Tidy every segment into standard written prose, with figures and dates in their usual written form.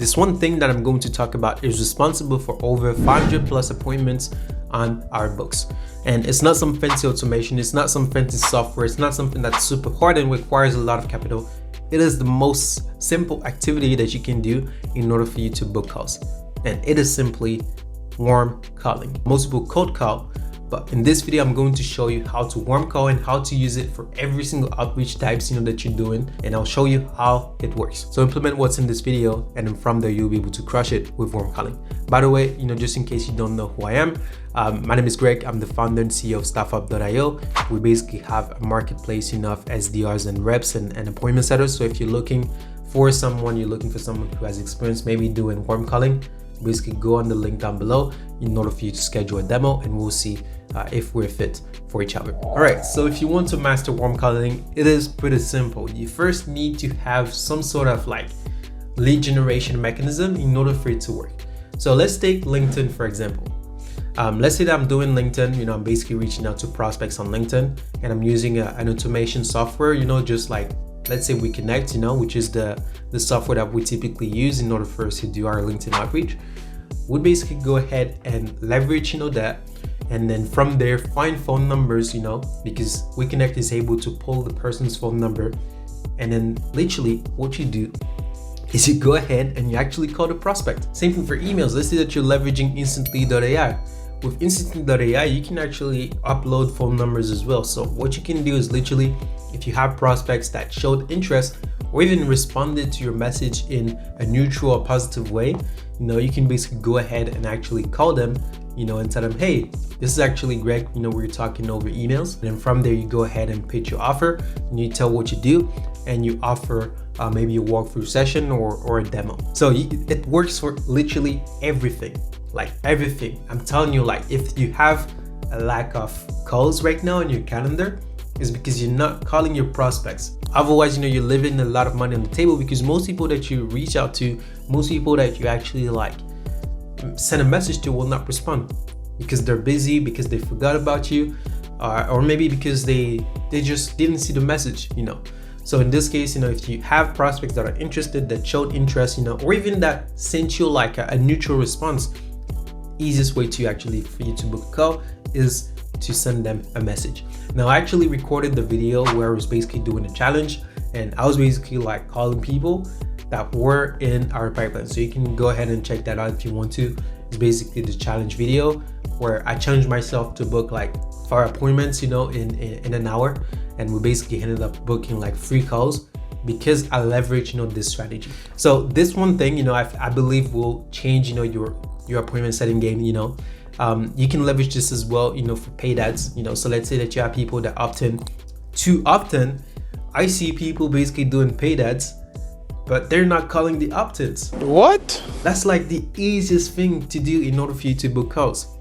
This one thing that I'm going to talk about is responsible for over 500 plus appointments on our books. And it's not some fancy automation, it's not some fancy software, it's not something that's super hard and requires a lot of capital. It is the most simple activity that you can do in order for you to book calls. And it is simply warm calling. Most people cold call, but in this video, I'm going to show you how to warm call and how to use it for every single outreach types that you're doing, and I'll show you how it works. So implement what's in this video, and then from there you'll be able to crush it with warm calling. By the way, just in case you don't know who I am, my name is Greg. I'm the founder and CEO of StaffUp.io. We basically have a marketplace of SDRs and reps and appointment setters. So if you're looking for someone, who has experience maybe doing warm calling, basically go on the link down below in order for you to schedule a demo, and we'll see if we're fit for each other. All right, so if you want to master warm calling, it is pretty simple. You first need to have some sort of lead generation mechanism in order for it to work. So let's take LinkedIn, for example. Let's say that I'm doing LinkedIn, I'm basically reaching out to prospects on LinkedIn, and I'm using an automation software, just like, let's say we connect, which is the software that we typically use in order for us to do our LinkedIn outreach. We'd basically go ahead and leverage, that, and then from there find phone numbers, because WeConnect is able to pull the person's phone number, and then literally what you do is you go ahead and you actually call the prospect. Same thing for emails. Let's say that you're leveraging Instantly.ai. With Instantly.ai, you can actually upload phone numbers as well. So what you can do is literally, if you have prospects that showed interest or even responded to your message in a neutral or positive way, you can basically go ahead and actually call them, and tell them, hey, this is actually Greg, we're talking over emails. And then from there, you go ahead and pitch your offer, and you tell what you do, and you offer maybe a walkthrough session or a demo. So it works for literally everything, everything. I'm telling you, if you have a lack of calls right now in your calendar, is because you're not calling your prospects. Otherwise, you're leaving a lot of money on the table, because most people that you reach out to, most people that you actually send a message to will not respond because they're busy, because they forgot about you, or maybe because they just didn't see the message, So in this case, if you have prospects that are interested, that showed interest, or even that sent you a neutral response, easiest way to actually for you to book a call is to send them a message. Now, I actually recorded the video where I was basically doing a challenge, and I was basically calling people that were in our pipeline. So you can go ahead and check that out if you want to. It's basically the challenge video where I challenged myself to book 4 appointments, in an hour, and we basically ended up booking 3 calls because I leveraged, this strategy. So this one thing, I believe will change, your appointment setting game. You can leverage this as well, for paid ads. So let's say that you have people that opt in. Too often, I see people basically doing paid ads, but they're not calling the opt-ins. What? That's the easiest thing to do in order for you to book calls.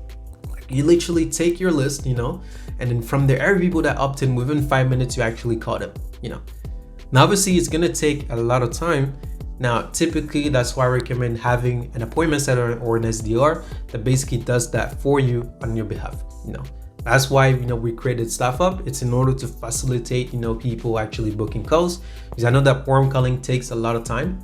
You literally take your list, and then from there, every people that opt in, within 5 minutes, you actually call them, Now, obviously, it's gonna take a lot of time. Now, typically, that's why I recommend having an appointment setter or an SDR that basically does that for you on your behalf, That's why, we created StaffUp. It's in order to facilitate, people actually booking calls, because I know that warm calling takes a lot of time,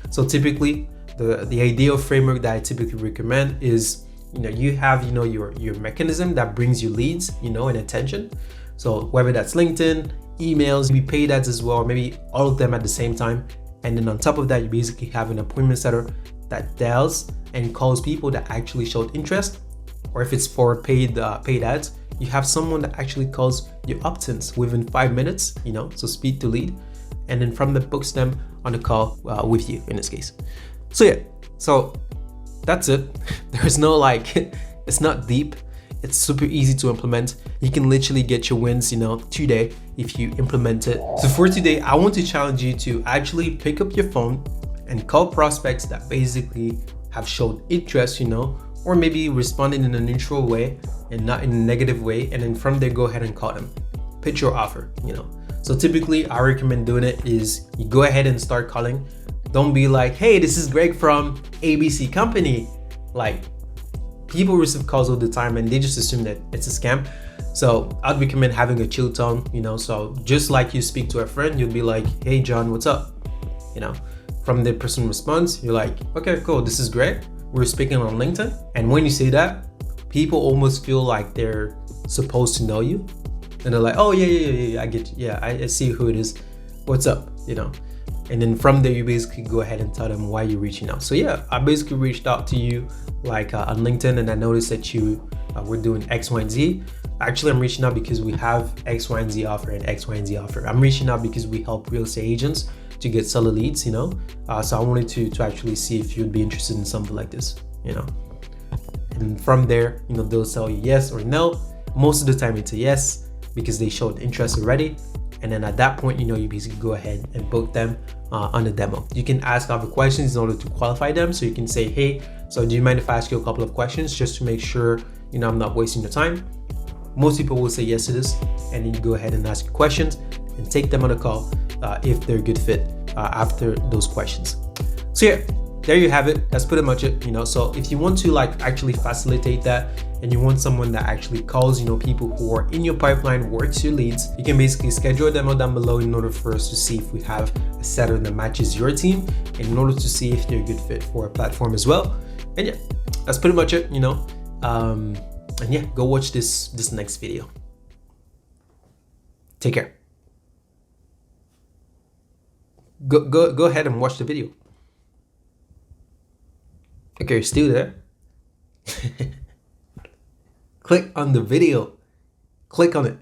So typically, the ideal framework that I typically recommend is, you have, your mechanism that brings you leads, and attention. So whether that's LinkedIn, emails, maybe paid ads as well, maybe all of them at the same time. And then on top of that, you basically have an appointment setter that dials and calls people that actually showed interest. Or if it's for paid ads, you have someone that actually calls your opt-ins within 5 minutes, so speed to lead, and then from the books them on the call with you in this case. So yeah, so that's it. There's no it's not deep. It's super easy to implement. You can literally get your wins, today if you implement it. So for today, I want to challenge you to actually pick up your phone and call prospects that basically have showed interest, or maybe responding in a neutral way and not in a negative way. And then from there, go ahead and call them. Pitch your offer, So typically, I recommend doing it is you go ahead and start calling. Don't be like, hey, this is Greg from ABC company. People receive calls all the time and they just assume that it's a scam. So I'd recommend having a chill tone, so just like you speak to a friend, you'll be like, hey, John, what's up? from the person response, you're like, okay, cool, this is great. We're speaking on LinkedIn. And when you say that, people almost feel like they're supposed to know you. And they're like, oh yeah, I get you. Yeah, I see who it is. What's up, you know? And then from there, you basically go ahead and tell them why you're reaching out. So yeah, I basically reached out to you like on LinkedIn, and I noticed that you were doing X, Y, and Z. Actually, I'm reaching out because we have X, Y, and Z offer and X, Y, and Z offer. I'm reaching out because we help real estate agents to get seller leads, you know? So I wanted to actually see if you'd be interested in something like this, you know? And from there, you know, they'll tell you yes or no. Most of the time it's a yes because they showed interest already. And then at that point, you know, you basically go ahead and book them on the demo. You can ask other questions in order to qualify them. So you can say, hey, so do you mind if I ask you a couple of questions just to make sure, you know, I'm not wasting your time? Most people will say yes to this, and then you go ahead and ask your questions and take them on a call if they're a good fit after those questions. So yeah, there you have it. That's pretty much it, you know. So if you want to like actually facilitate that, and you want someone that actually calls, you know, people who are in your pipeline, works your leads, you can basically schedule a demo down below in order for us to see if we have a setter that matches your team, and in order to see if they're a good fit for a platform as well. And yeah, that's pretty much it, you know. And yeah, go watch this next video. Take care. Go ahead and watch the video. Okay, you're still there. Click on the video. Click on it.